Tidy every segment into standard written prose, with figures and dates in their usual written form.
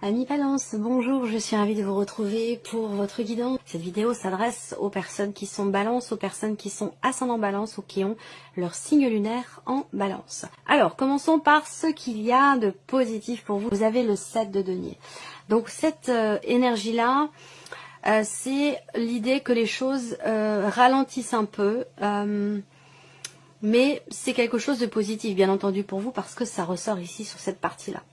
Amis Balance, bonjour, je suis ravie de vous retrouver pour votre guidance. Cette vidéo s'adresse aux personnes qui sont Balance, aux personnes qui sont ascendant Balance ou qui ont leur signe lunaire en Balance. Alors, commençons par ce qu'il y a de positif pour vous. Vous avez le 7 de denier. Donc cette énergie-là, c'est l'idée que les choses ralentissent un peu, mais c'est quelque chose de positif, bien entendu, pour vous, parce que ça ressort ici sur cette partie-là.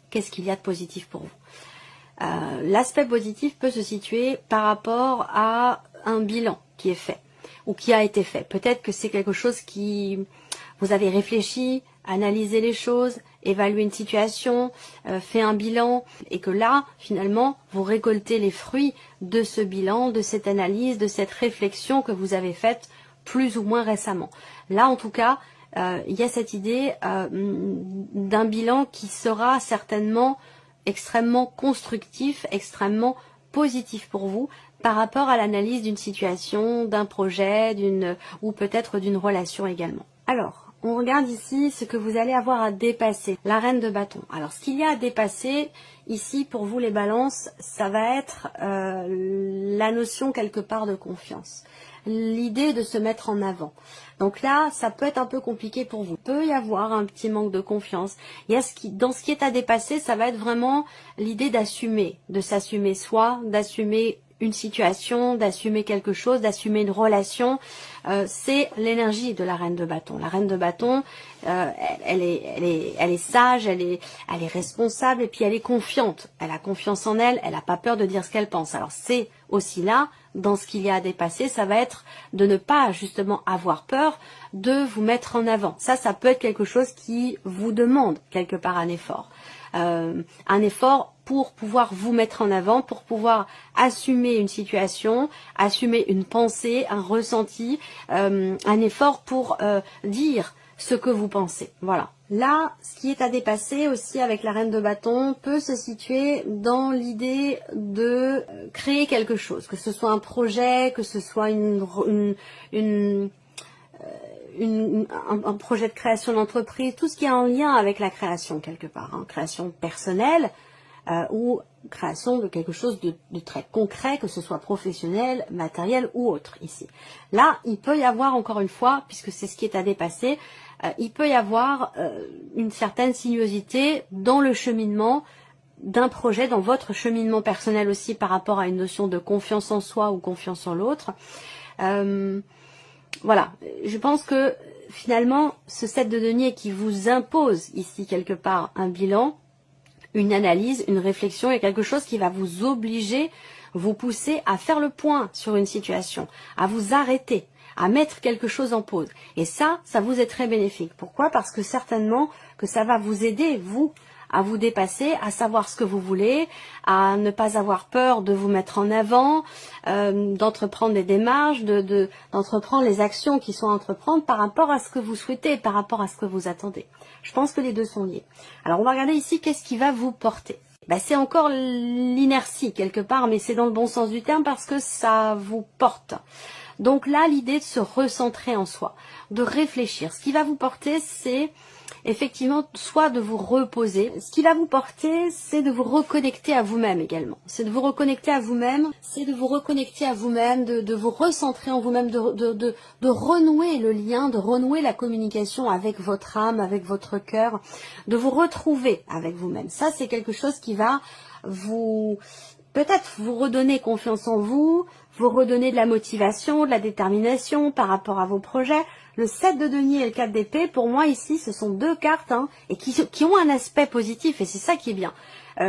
Qu'est-ce qu'il y a de positif pour vous? L'aspect positif peut se situer par rapport à un bilan qui est fait ou qui a été fait. Peut-être que c'est quelque chose qui vous avez réfléchi, analysé les choses, évalué une situation, fait un bilan et que là, finalement, vous récoltez les fruits de ce bilan, de cette analyse, de cette réflexion que vous avez faite plus ou moins récemment. Là, en tout cas, il y a cette idée d'un bilan qui sera certainement extrêmement constructif, extrêmement positif pour vous par rapport à l'analyse d'une situation, d'un projet, ou peut-être d'une relation également. Alors, on regarde ici ce que vous allez avoir à dépasser, la reine de bâton. Alors, ce qu'il y a à dépasser ici pour vous les balances, ça va être la notion quelque part de confiance. L'idée de se mettre en avant. Donc là, ça peut être un peu compliqué pour vous. Il peut y avoir un petit manque de confiance. Il y a dans ce qui est à dépasser, ça va être vraiment l'idée d'assumer, de s'assumer soi, d'assumer une situation, d'assumer quelque chose, d'assumer une relation. C'est l'énergie de la reine de bâton. La reine de bâton, elle est sage, elle est responsable et puis elle est confiante. Elle a confiance en elle, elle n'a pas peur de dire ce qu'elle pense. Alors c'est aussi là, dans ce qu'il y a à dépasser, ça va être de ne pas justement avoir peur de vous mettre en avant. Ça peut être quelque chose qui vous demande quelque part un effort. Un effort pour pouvoir vous mettre en avant, pour pouvoir assumer une situation, assumer une pensée, un ressenti, un effort pour dire ce que vous pensez. Voilà. Là, ce qui est à dépasser aussi avec la reine de bâton peut se situer dans l'idée de créer quelque chose, que ce soit un projet, que ce soit un projet de création d'entreprise, tout ce qui est en lien avec la création quelque part, hein, création personnelle ou création de quelque chose de très concret, que ce soit professionnel, matériel ou autre ici. Là, il peut y avoir encore une fois, puisque c'est ce qui est à dépasser, il peut y avoir une certaine sinuosité dans le cheminement d'un projet, dans votre cheminement personnel aussi par rapport à une notion de confiance en soi ou confiance en l'autre. Voilà, je pense que finalement, ce 7 de denier qui vous impose ici quelque part un bilan, une analyse, une réflexion est quelque chose qui va vous obliger, vous pousser à faire le point sur une situation, à vous arrêter, à mettre quelque chose en pause. Et ça vous est très bénéfique. Pourquoi? Parce que certainement que ça va vous aider, vous, à vous dépasser, à savoir ce que vous voulez, à ne pas avoir peur de vous mettre en avant, d'entreprendre des démarches, d'entreprendre les actions qui sont à entreprendre par rapport à ce que vous souhaitez, par rapport à ce que vous attendez. Je pense que les deux sont liés. Alors on va regarder ici qu'est-ce qui va vous porter. C'est encore l'inertie quelque part, mais c'est dans le bon sens du terme parce que ça vous porte. Donc là, l'idée de se recentrer en soi, de réfléchir. Ce qui va vous porter, c'est effectivement soit de vous reposer. Ce qui va vous porter, c'est de vous reconnecter à vous-même également. C'est de vous reconnecter à vous-même, c'est de vous reconnecter à vous-même, de vous recentrer en vous-même, de renouer le lien, de renouer la communication avec votre âme, avec votre cœur, de vous retrouver avec vous-même. Ça, c'est quelque chose qui va peut-être vous redonner confiance en vous redonner de la motivation, de la détermination par rapport à vos projets. Le 7 de denier et le 4 d'épée, pour moi ici, ce sont deux cartes et qui ont un aspect positif et c'est ça qui est bien.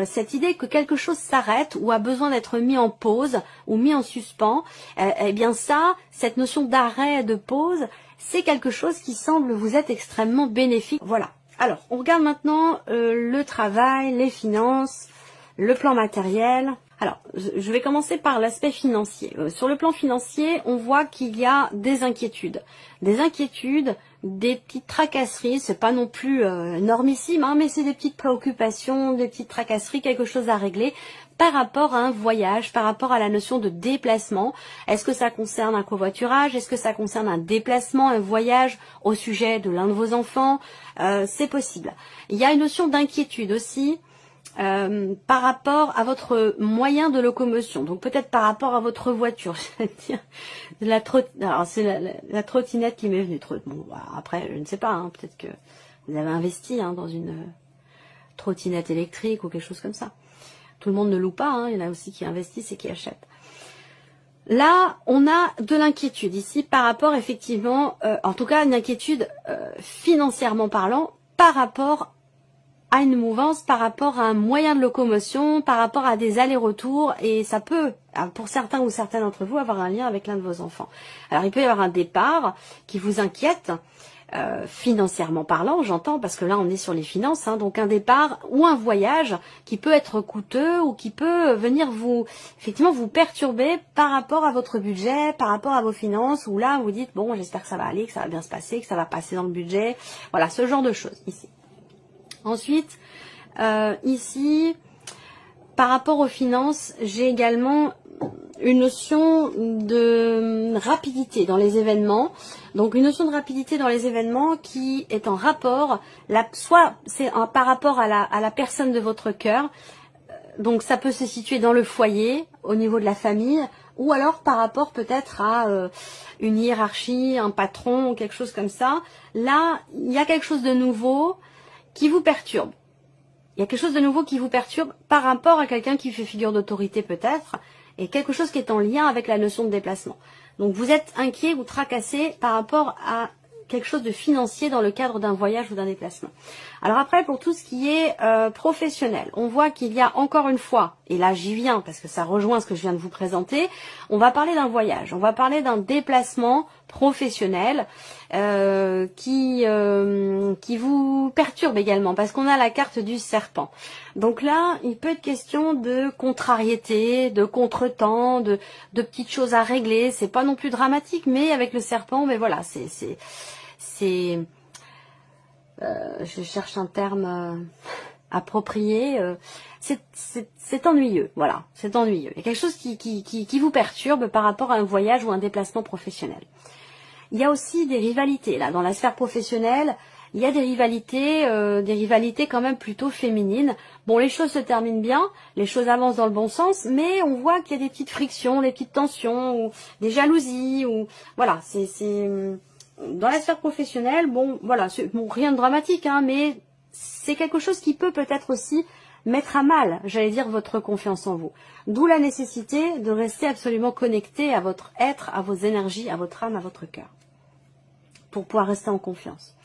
Cette idée que quelque chose s'arrête ou a besoin d'être mis en pause ou mis en suspens, eh bien ça, cette notion d'arrêt, de pause, c'est quelque chose qui semble vous être extrêmement bénéfique. Voilà. Alors, on regarde maintenant le travail, les finances, le plan matériel. Alors, je vais commencer par l'aspect financier. Sur le plan financier, on voit qu'il y a des inquiétudes. Des petites tracasseries, c'est pas non plus énormissime, mais c'est des petites préoccupations, des petites tracasseries, quelque chose à régler par rapport à un voyage, par rapport à la notion de déplacement. Est-ce que ça concerne un covoiturage? Est-ce que ça concerne un déplacement, un voyage au sujet de l'un de vos enfants? C'est possible. Il y a une notion d'inquiétude aussi par rapport à votre moyen de locomotion, donc peut-être par rapport à votre voiture, je vais dire, alors c'est la trottinette qui m'est venue. Bon, après, je ne sais pas, hein, peut-être que vous avez investi dans une trottinette électrique ou quelque chose comme ça. Tout le monde ne loue pas, hein, il y en a aussi qui investissent et qui achètent. Là, on a de l'inquiétude ici par rapport effectivement, en tout cas une inquiétude financièrement parlant, par rapport à une mouvance, par rapport à un moyen de locomotion, par rapport à des allers-retours, et ça peut, pour certains ou certaines d'entre vous, avoir un lien avec l'un de vos enfants. Alors il peut y avoir un départ qui vous inquiète, financièrement parlant, j'entends, parce que là on est sur les finances, donc un départ ou un voyage qui peut être coûteux ou qui peut venir effectivement vous perturber par rapport à votre budget, par rapport à vos finances, où là vous dites bon, j'espère que ça va aller, que ça va bien se passer, que ça va passer dans le budget, voilà, ce genre de choses ici. Ensuite, ici, par rapport aux finances, j'ai également une notion de rapidité dans les événements. Donc une notion de rapidité dans les événements qui est en rapport, soit c'est par rapport à la personne de votre cœur, donc ça peut se situer dans le foyer, au niveau de la famille, ou alors par rapport peut-être à une hiérarchie, un patron, ou quelque chose comme ça. Là, il y a quelque chose de nouveau qui vous perturbe. Il y a quelque chose de nouveau qui vous perturbe par rapport à quelqu'un qui fait figure d'autorité peut-être, et quelque chose qui est en lien avec la notion de déplacement. Donc vous êtes inquiet ou tracassé par rapport à quelque chose de financier dans le cadre d'un voyage ou d'un déplacement. Alors après, pour tout ce qui est professionnel, on voit qu'il y a encore une fois, et là j'y viens parce que ça rejoint ce que je viens de vous présenter, on va parler d'un voyage, on va parler d'un déplacement professionnel qui vous perturbe également, parce qu'on a la carte du serpent. Donc là, il peut être question de contrariété, de contretemps, de petites choses à régler. C'est pas non plus dramatique, mais avec le serpent, mais voilà, je cherche un terme approprié. C'est ennuyeux, voilà, c'est ennuyeux. Il y a quelque chose qui vous perturbe par rapport à un voyage ou un déplacement professionnel. Il y a aussi des rivalités, là, dans la sphère professionnelle, il y a des rivalités quand même plutôt féminines. Bon, les choses se terminent bien, les choses avancent dans le bon sens, mais on voit qu'il y a des petites frictions, des petites tensions, ou des jalousies, ou voilà, c'est dans la sphère professionnelle, bon, voilà, rien de dramatique, mais c'est quelque chose qui peut peut-être aussi mettre à mal, j'allais dire, votre confiance en vous. D'où la nécessité de rester absolument connecté à votre être, à vos énergies, à votre âme, à votre cœur, pour pouvoir rester en confiance.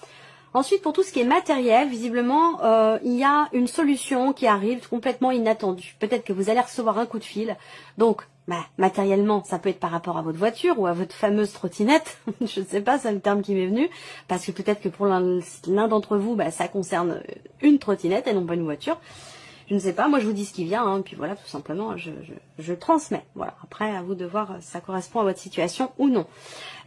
Ensuite, pour tout ce qui est matériel, visiblement, il y a une solution qui arrive complètement inattendue. Peut-être que vous allez recevoir un coup de fil. Donc, matériellement, ça peut être par rapport à votre voiture ou à votre fameuse trottinette. Je ne sais pas, c'est le terme qui m'est venu. Parce que peut-être que pour l'un d'entre vous, ça concerne une trottinette et non pas une voiture. Je ne sais pas, moi je vous dis ce qui vient, puis voilà, tout simplement, je transmets. Voilà, après, à vous de voir si ça correspond à votre situation ou non.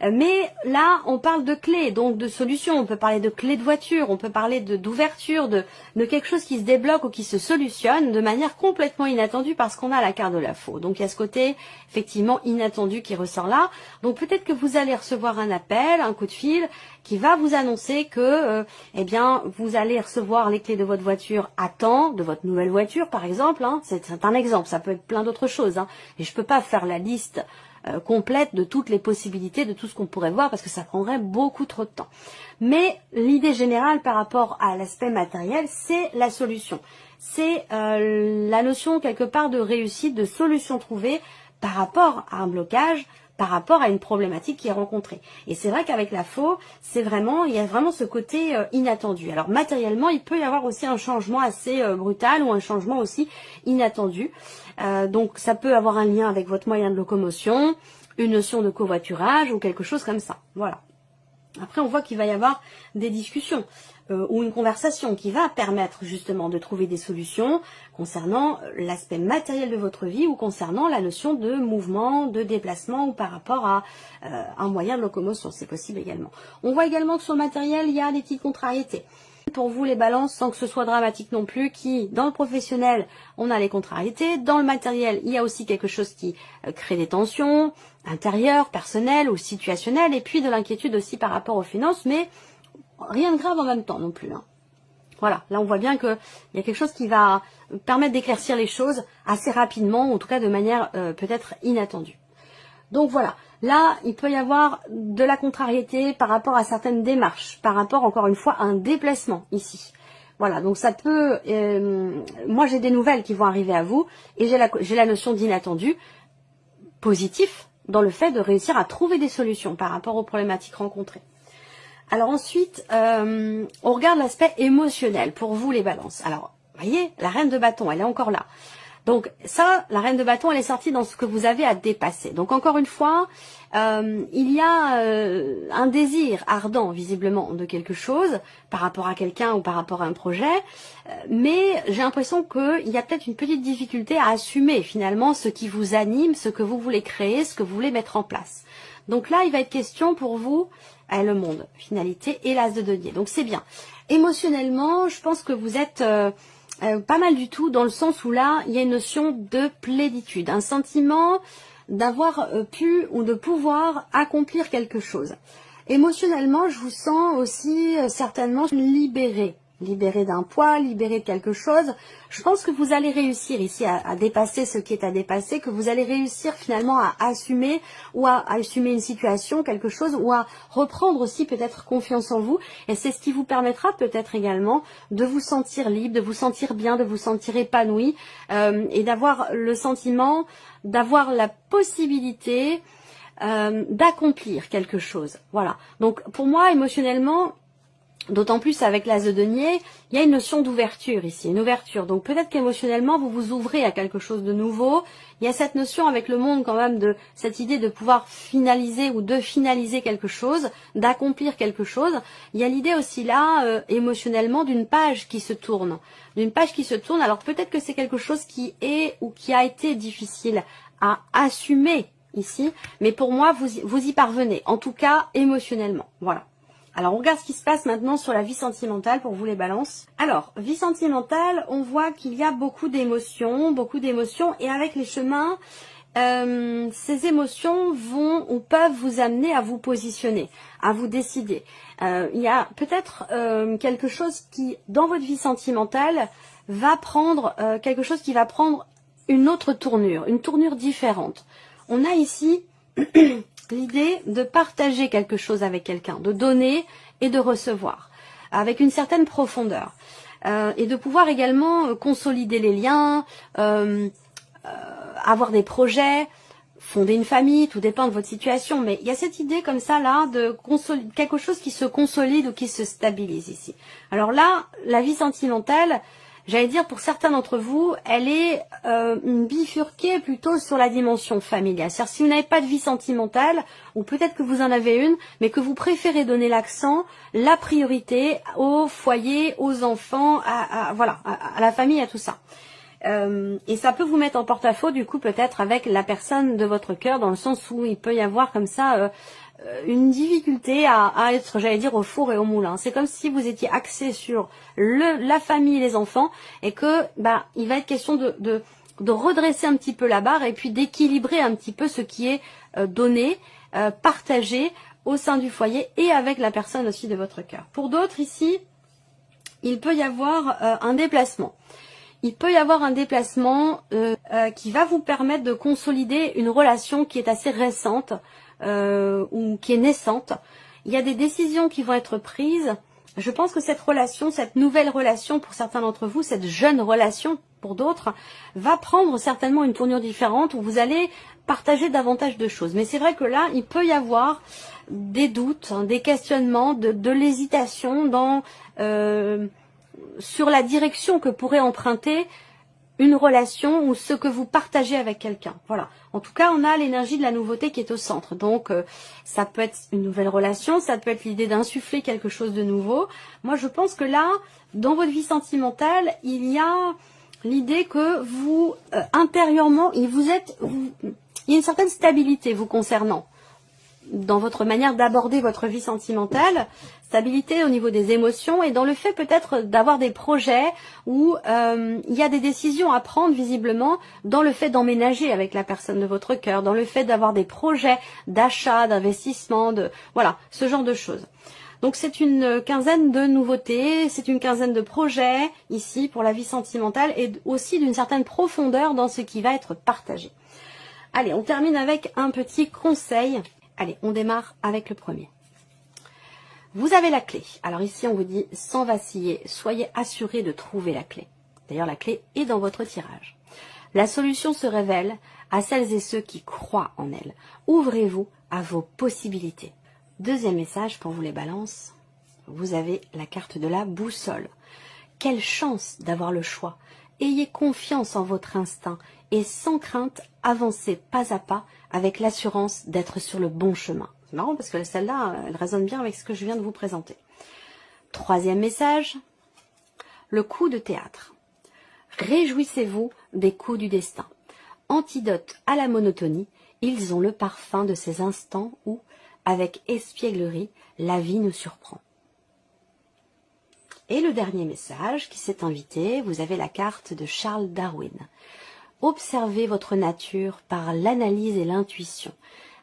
Mais là, on parle de clés, donc de solutions. On peut parler de clés de voiture, on peut parler d'ouverture, de quelque chose qui se débloque ou qui se solutionne de manière complètement inattendue parce qu'on a la carte de la faux. Donc il y a ce côté, effectivement, inattendu qui ressort là. Donc peut-être que vous allez recevoir un appel, un coup de fil, qui va vous annoncer que, vous allez recevoir les clés de votre voiture à temps, de votre nouvelle voiture par exemple. C'est un exemple, ça peut être plein d'autres choses. Et je peux pas faire la liste complète de toutes les possibilités, de tout ce qu'on pourrait voir, parce que ça prendrait beaucoup trop de temps. Mais l'idée générale par rapport à l'aspect matériel, c'est la solution. C'est la notion quelque part de réussite, de solution trouvée par rapport à un blocage, par rapport à une problématique qui est rencontrée. Et c'est vrai qu'avec la faux, il y a vraiment ce côté inattendu. Alors matériellement, il peut y avoir aussi un changement assez brutal ou un changement aussi inattendu. Donc ça peut avoir un lien avec votre moyen de locomotion, une notion de covoiturage ou quelque chose comme ça. Voilà. Après, on voit qu'il va y avoir des discussions ou une conversation qui va permettre justement de trouver des solutions concernant l'aspect matériel de votre vie ou concernant la notion de mouvement, de déplacement ou par rapport à un moyen de locomotion. C'est possible également. On voit également que sur le matériel, il y a des petites contrariétés. Pour vous, les balances, sans que ce soit dramatique non plus, qui, dans le professionnel, on a les contrariétés. Dans le matériel, il y a aussi quelque chose qui crée des tensions intérieures, personnelles ou situationnelles, et puis de l'inquiétude aussi par rapport aux finances, mais rien de grave en même temps non plus. Voilà, là on voit bien qu'il y a quelque chose qui va permettre d'éclaircir les choses assez rapidement, en tout cas de manière peut-être inattendue. Donc voilà, là il peut y avoir de la contrariété par rapport à certaines démarches, par rapport encore une fois à un déplacement ici. Voilà, donc ça peut, moi j'ai des nouvelles qui vont arriver à vous, et j'ai la notion d'inattendu positif dans le fait de réussir à trouver des solutions par rapport aux problématiques rencontrées. Alors ensuite, on regarde l'aspect émotionnel pour vous les balances. Alors, vous voyez, la reine de bâton, elle est encore là. Donc ça, la reine de bâton, elle est sortie dans ce que vous avez à dépasser. Donc encore une fois, il y a un désir ardent, visiblement, de quelque chose par rapport à quelqu'un ou par rapport à un projet. Mais j'ai l'impression qu'il y a peut-être une petite difficulté à assumer finalement ce qui vous anime, ce que vous voulez créer, ce que vous voulez mettre en place. Donc là, il va être question pour vous, le monde, finalité et l'as de denier. Donc c'est bien. Émotionnellement, je pense que vous êtes pas mal du tout, dans le sens où là, il y a une notion de plénitude, un sentiment d'avoir pu ou de pouvoir accomplir quelque chose. Émotionnellement, je vous sens aussi certainement libéré d'un poids, libéré de quelque chose. Je pense que vous allez réussir ici à dépasser ce qui est à dépasser, que vous allez réussir finalement à assumer ou à assumer une situation, quelque chose, ou à reprendre aussi peut-être confiance en vous. Et c'est ce qui vous permettra peut-être également de vous sentir libre, de vous sentir bien, de vous sentir épanoui et d'avoir le sentiment, d'avoir la possibilité d'accomplir quelque chose. Voilà. Donc pour moi, émotionnellement, d'autant plus avec l'as de denier, il y a une notion d'ouverture ici, une ouverture. Donc peut-être qu'émotionnellement, vous vous ouvrez à quelque chose de nouveau. Il y a cette notion avec le monde quand même de cette idée de pouvoir finaliser ou de finaliser quelque chose, d'accomplir quelque chose. Il y a l'idée aussi là, émotionnellement, d'une page qui se tourne. D'une page qui se tourne. Alors peut-être que c'est quelque chose qui est ou qui a été difficile à assumer ici. Mais pour moi, vous y parvenez. En tout cas, émotionnellement. Voilà. Alors, on regarde ce qui se passe maintenant sur la vie sentimentale pour vous les balances. Alors, vie sentimentale, on voit qu'il y a beaucoup d'émotions, et avec les chemins, ces émotions vont ou peuvent vous amener à vous positionner, à vous décider. Il y a peut-être quelque chose qui, dans votre vie sentimentale, va prendre quelque chose qui va prendre une autre tournure, une tournure différente. On a ici l'idée de partager quelque chose avec quelqu'un, de donner et de recevoir, avec une certaine profondeur. Et de pouvoir également consolider les liens, avoir des projets, fonder une famille, tout dépend de votre situation. Mais il y a cette idée comme ça là, de quelque chose qui se consolide ou qui se stabilise ici. Alors là, la vie sentimentale, j'allais dire pour certains d'entre vous, elle est bifurquée plutôt sur la dimension familiale. C'est-à-dire si vous n'avez pas de vie sentimentale, ou peut-être que vous en avez une, mais que vous préférez donner l'accent, la priorité au foyer, aux enfants, voilà, à la famille, à tout ça. Et ça peut vous mettre en porte-à-faux du coup peut-être avec la personne de votre cœur, dans le sens où il peut y avoir comme ça une difficulté à être, j'allais dire, au four et au moulin. C'est comme si vous étiez axé sur la famille et les enfants, et que il va être question de redresser un petit peu la barre et puis d'équilibrer un petit peu ce qui est donné, partagé au sein du foyer et avec la personne aussi de votre cœur. Pour d'autres ici, il peut y avoir un déplacement. Il peut y avoir un déplacement qui va vous permettre de consolider une relation qui est assez récente ou qui est naissante. Il y a des décisions qui vont être prises. Je pense que cette relation, cette nouvelle relation pour certains d'entre vous, cette jeune relation pour d'autres, va prendre certainement une tournure différente où vous allez partager davantage de choses. Mais c'est vrai que là, il peut y avoir des doutes, des questionnements, de l'hésitation dans sur la direction que pourrait emprunter une relation ou ce que vous partagez avec quelqu'un. Voilà. En tout cas, on a l'énergie de la nouveauté qui est au centre. Donc, ça peut être une nouvelle relation, ça peut être l'idée d'insuffler quelque chose de nouveau. Moi, je pense que là, dans votre vie sentimentale, il y a l'idée que vous, intérieurement, il y a une certaine stabilité vous concernant dans votre manière d'aborder votre vie sentimentale, stabilité au niveau des émotions et dans le fait peut-être d'avoir des projets où il y a des décisions à prendre visiblement dans le fait d'emménager avec la personne de votre cœur, dans le fait d'avoir des projets d'achat, d'investissement, voilà, ce genre de choses. Donc c'est une quinzaine de nouveautés, c'est une quinzaine de projets ici pour la vie sentimentale et aussi d'une certaine profondeur dans ce qui va être partagé. Allez, on termine avec un petit conseil. Allez, on démarre avec le premier. Vous avez la clé. Alors ici, on vous dit sans vaciller, soyez assurés de trouver la clé. D'ailleurs, la clé est dans votre tirage. La solution se révèle à celles et ceux qui croient en elle. Ouvrez-vous à vos possibilités. Deuxième message pour vous les balances. Vous avez la carte de la boussole. Quelle chance d'avoir le choix. Ayez confiance en votre instinct et sans crainte, avancez pas à pas avec l'assurance d'être sur le bon chemin. C'est marrant parce que celle-là, elle résonne bien avec ce que je viens de vous présenter. Troisième message, le coup de théâtre. Réjouissez-vous des coups du destin. Antidote à la monotonie, ils ont le parfum de ces instants où, avec espièglerie, la vie nous surprend. Et le dernier message qui s'est invité, vous avez la carte de Charles Darwin. Observez votre nature par l'analyse et l'intuition.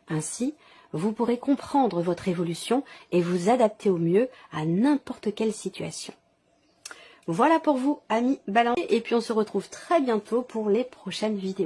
Ainsi, vous pourrez comprendre votre évolution et vous adapter au mieux à n'importe quelle situation. Voilà pour vous, amis Balance. Et puis on se retrouve très bientôt pour les prochaines vidéos.